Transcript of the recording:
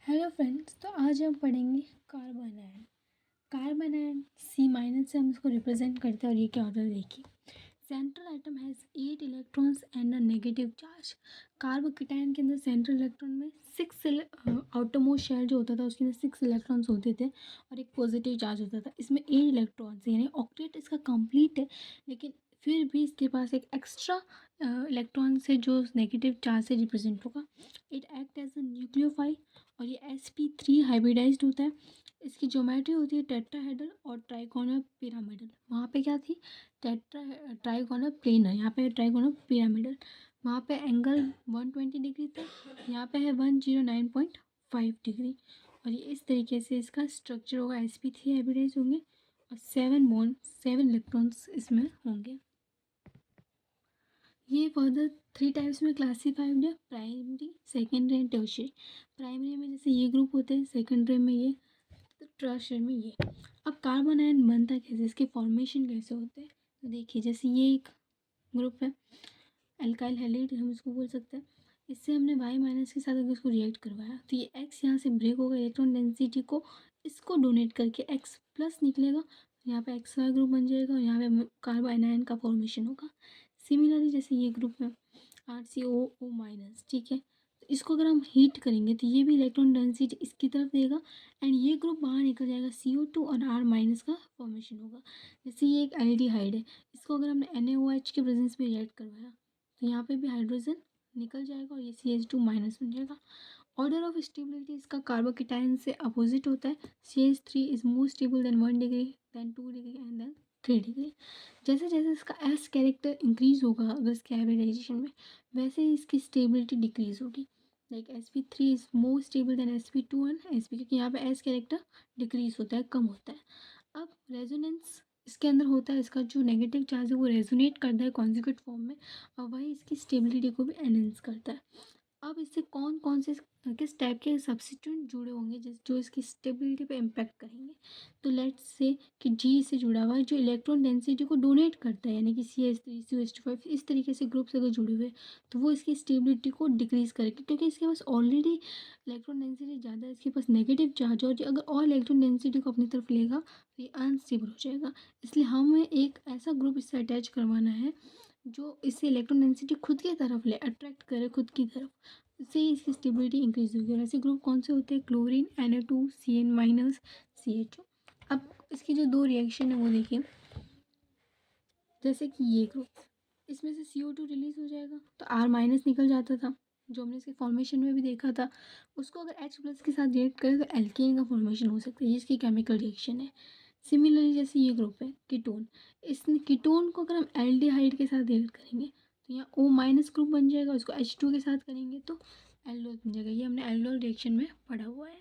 Hello friends, तो आज हम पढ़ेंगे carbon ion. Carbon ion C minus से हम इसको रिप्रेजेंट करते हैं और ये क्या होता है देखिए। Central atom has 8 electrons and a negative charge. Carbocation के अंदर सेंट्रल इलेक्ट्रॉन में 6 आउटरमोस्ट शेल जो होता था उसके अंदर 6 इलेक्ट्रॉन्स होते थे और एक पॉजिटिव चार्ज होता था। इसमें 8 इलेक्ट्रॉन्स यानी ऑक्टेट इसका कंप्लीट है, लेकिन फिर भी इसके पास एक एक्स्ट्रा इलेक्ट्रॉन से जो नेगेटिव चार्ज से रिप्रेजेंट होगा। It act as a nucleophile और ये sp3 हाइब्रिडाइज्ड होता है। इसकी ज्योमेट्री होती है टेट्राहेड्रल और ट्राइगोनल पिरामिडल। वहाँ पे क्या थी? ट्राइगोनल प्लेनर, यहाँ पे ट्राइगोनल पिरामिडल। वहाँ पे एंगल 120 डिग्री था, यहाँ पे है 109.5 डिग्री। और ये इस तरीके से इसका स्ट्रक्चर होगा। sp3 हाइब्रिडाइज होंगे और 7 इलेक्ट्रॉन्स इसमें होंगे। ये फर्दर 3 टाइप्स में क्लासीफाइड है, primary, secondary and tertiary. Primary में जैसे ये ग्रुप होते हैं, सेकेंडरी में ये, तो टर्शियरी में ये। अब कार्बन आयन बनता कैसे, इसके फॉर्मेशन कैसे होते हैं, तो देखिए जैसे ये एक ग्रुप है, एल्काइल हैलाइड हम इसको बोल सकते हैं। इससे हमने वाई माइनस के साथ अगर इसको रिएक्ट करवाया तो ये एक्स यहाँ से ब्रेक होगा, इलेक्ट्रॉन डेंसिटी को इसको डोनेट करके एक्स प्लस निकलेगा, यहाँ पे एक्स वाई ग्रुप बन जाएगा और यहाँ पे कार्बन आयन का फॉर्मेशन होगा। सिमिलरली जैसे ये ग्रुप है RCOO माइनस, ठीक है, तो इसको अगर हम हीट करेंगे तो ये भी इलेक्ट्रॉन डेंसिटी इसकी तरफ देगा एंड ये ग्रुप बाहर निकल जाएगा, CO2 और R माइनस का फॉर्मेशन होगा। जैसे ये एक एल्डिहाइड है, इसको अगर हमने NaOH के प्रेजेंस में रिएक्ट करवाया तो यहाँ पे भी हाइड्रोजन निकल जाएगा और ये CH2 माइनस बन जाएगा। ऑर्डर ऑफ स्टेबिलिटी इसका कार्बोकेटायन से अपोजिट होता है। CH3 is more stable than 1 degree, than 2 degree and then 3 degree. जैसे जैसे इसका एस कैरेक्टर इंक्रीज होगा अगर इसके हाइब्रिडाइजेशन में, वैसे ही इसकी स्टेबिलिटी डिक्रीज होगी। Like sp3 is more stable then sp2 and sp, क्योंकि यहाँ पे एस कैरेक्टर डिक्रीज होता है, कम होता है। अब रेजोनेंस इसके अंदर होता है, इसका जो नेगेटिव चार्ज है वो रेजोनेट करता है कॉन्जुगेट फॉर्म में और वही इसकी स्टेबिलिटी को भी एनहेंस करता है। अब इससे कौन कौन से किस टाइप के सब्स्टिट्यूएंट जुड़े होंगे जो इसकी स्टेबिलिटी पे इम्पैक्ट करेंगे, तो लेट्स से कि जी से जुड़ा हुआ है जो इलेक्ट्रॉन डेंसिटी को डोनेट करता है, यानी कि CH3 CH5 इस तरीके से ग्रुप से अगर जुड़े हुए तो वो इसकी स्टेबिलिटी को डिक्रीज करेगी, क्योंकि इसके पास ऑलरेडी इलेक्ट्रॉन डेंसिटी ज़्यादा है, इसके पास नेगेटिव चार्ज और अगर और इलेक्ट्रॉन डेंसिटी को अपनी तरफ लेगा तो ये अनस्टेबल हो जाएगा। इसलिए हमें एक ऐसा ग्रुप इससे अटैच करवाना है जो इससे इलेक्ट्रॉन डेंसिटी खुद की तरफ ले, अट्रैक्ट करे खुद की तरफ, इससे इसकी स्टेबिलिटी इंक्रीज होगी। और ऐसे ग्रुप कौन से होते हैं? Chlorine, Na2CN minus CHO। अब इसकी जो 2 रिएक्शन है वो देखिए, जैसे कि ये ग्रुप, इसमें से CO2 रिलीज हो जाएगा तो R माइनस निकल जाता था, जो हमने इसके फॉर्मेशन में भी देखा था। उसको अगर H प्लस के साथ रिएक्ट करें तो एल्केन का फॉर्मेशन हो सकता है, ये इसकी केमिकल रिएक्शन है। सिमिलरली जैसे ये ग्रुप है कीटोन, इस कीटोन को अगर हम एल्डिहाइड के साथ रिएक्ट करेंगे तो यहाँ O माइनस ग्रुप बन जाएगा, उसको H2 के साथ करेंगे तो एल्डोल बन जाएगा। ये हमने एल्डोल रिएक्शन में पढ़ा हुआ है।